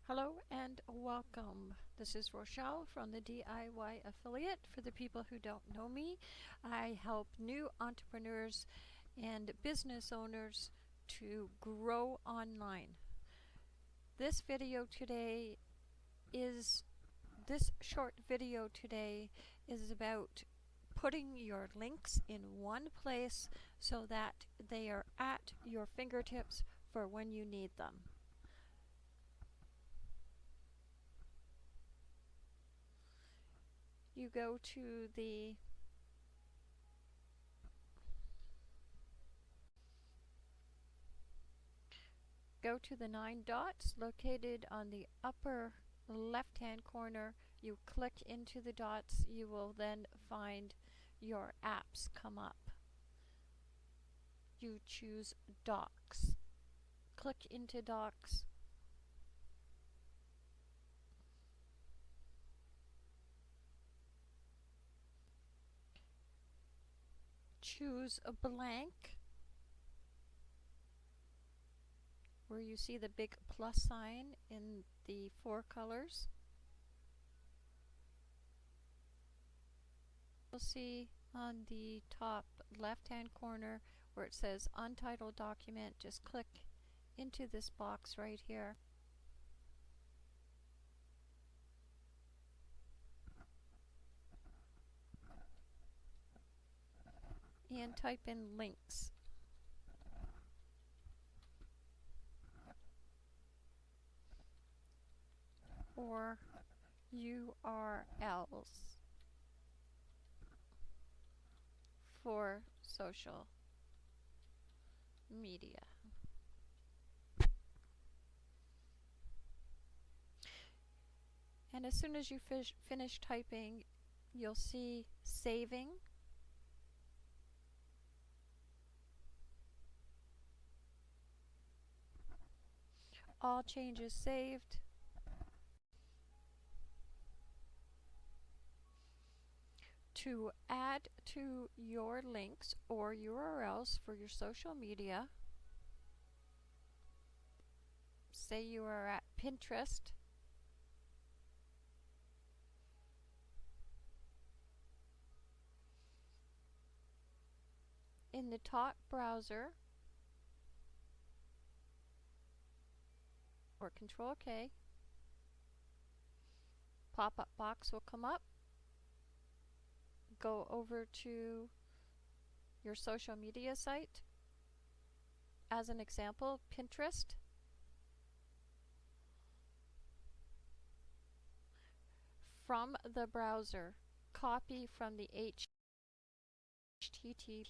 Hello and welcome. This is Rochelle from the DIY Affiliate. For the people who don't know me, I help new entrepreneurs and business owners to grow online. This short video today is about putting your links in one place so that they are at your fingertips for when you need them. You go to the nine dots located on the upper left hand corner. You click into the dots. You will then find your apps come up. You choose Docs. Click into Docs. Choose a blank where you see the big plus sign in the 4 colors. You'll see on the top left hand corner where it says Untitled Document. Just click into this box right here. And type in links. Or URLs for social media. And as soon as you finish typing, you'll see saving. All changes saved. To add to your links or URLs for your social media, say you are at Pinterest, in the top browser, or Control K, pop-up box will come up. Go over to your social media site. As an example, Pinterest. From the browser, copy from the HTTP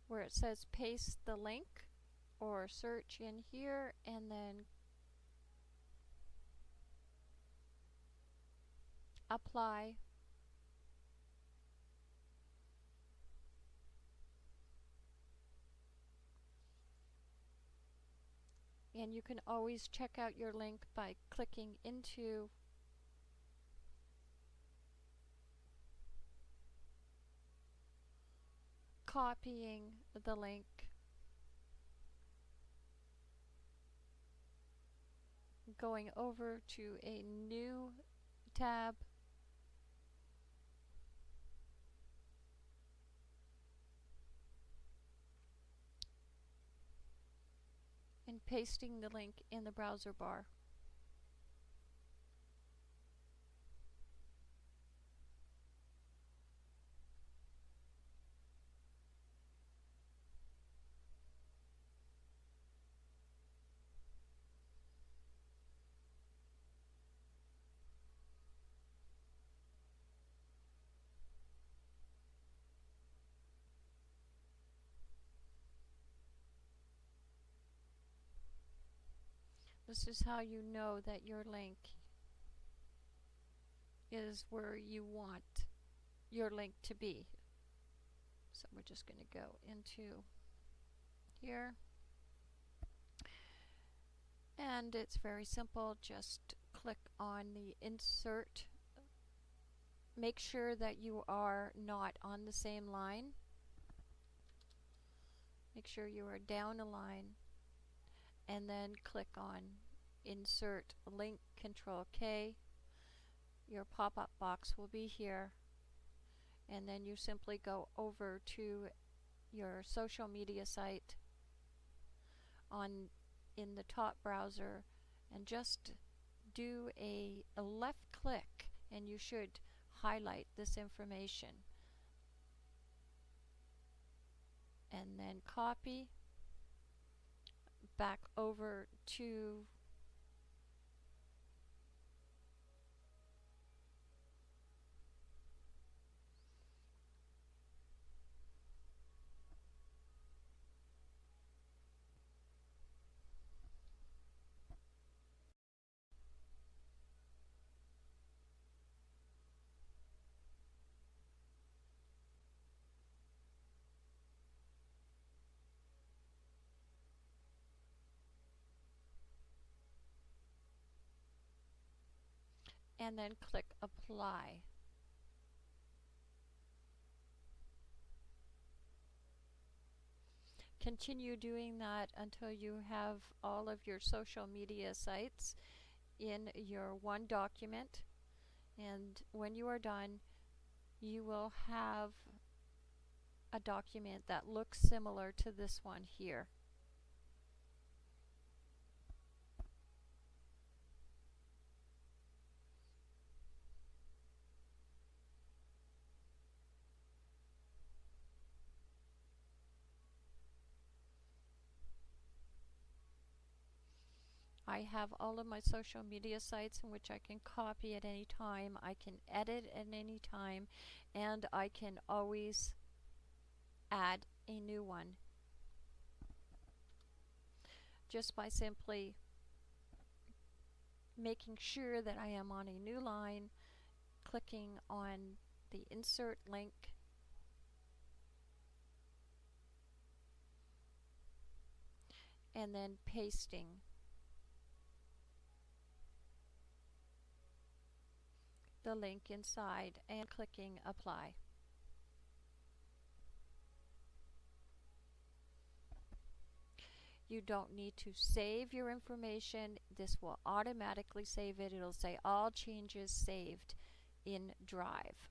where it says paste the link, or search in here and then apply. And you can always check out your link by clicking into copying the link, going over to a new tab, and pasting the link in the browser bar. This is how you know that your link is where you want your link to be. So we're just going to go into here. And it's very simple. Just click on the insert. Make sure that you are not on the same line. Make sure you are down a line, and then click on Insert Link, Control K. Your pop-up box will be here, and then you simply go over to your social media site in the top browser and just do a left click, and you should highlight this information, and then copy back over to and then click Apply. Continue doing that until you have all of your social media sites in your one document, and when you are done, you will have a document that looks similar to this one here. I have all of my social media sites in which I can copy at any time, I can edit at any time, and I can always add a new one just by simply making sure that I am on a new line, clicking on the Insert Link, and then pasting the link inside and clicking Apply. You don't need to save your information. This will automatically save it. It'll say all changes saved in Drive.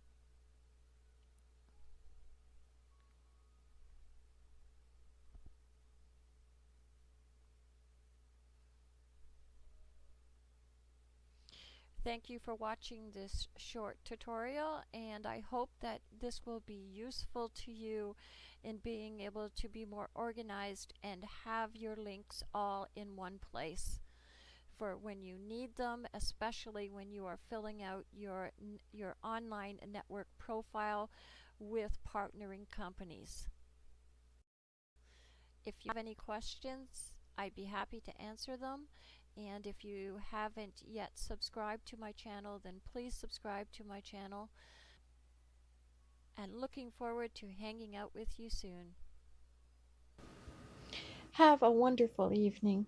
Thank you for watching this short tutorial, and I hope that this will be useful to you in being able to be more organized and have your links all in one place for when you need them, especially when you are filling out your online network profile with partnering companies. If you have any questions, I'd be happy to answer them. And if you haven't yet subscribed to my channel, then please subscribe to my channel. And looking forward to hanging out with you soon. Have a wonderful evening.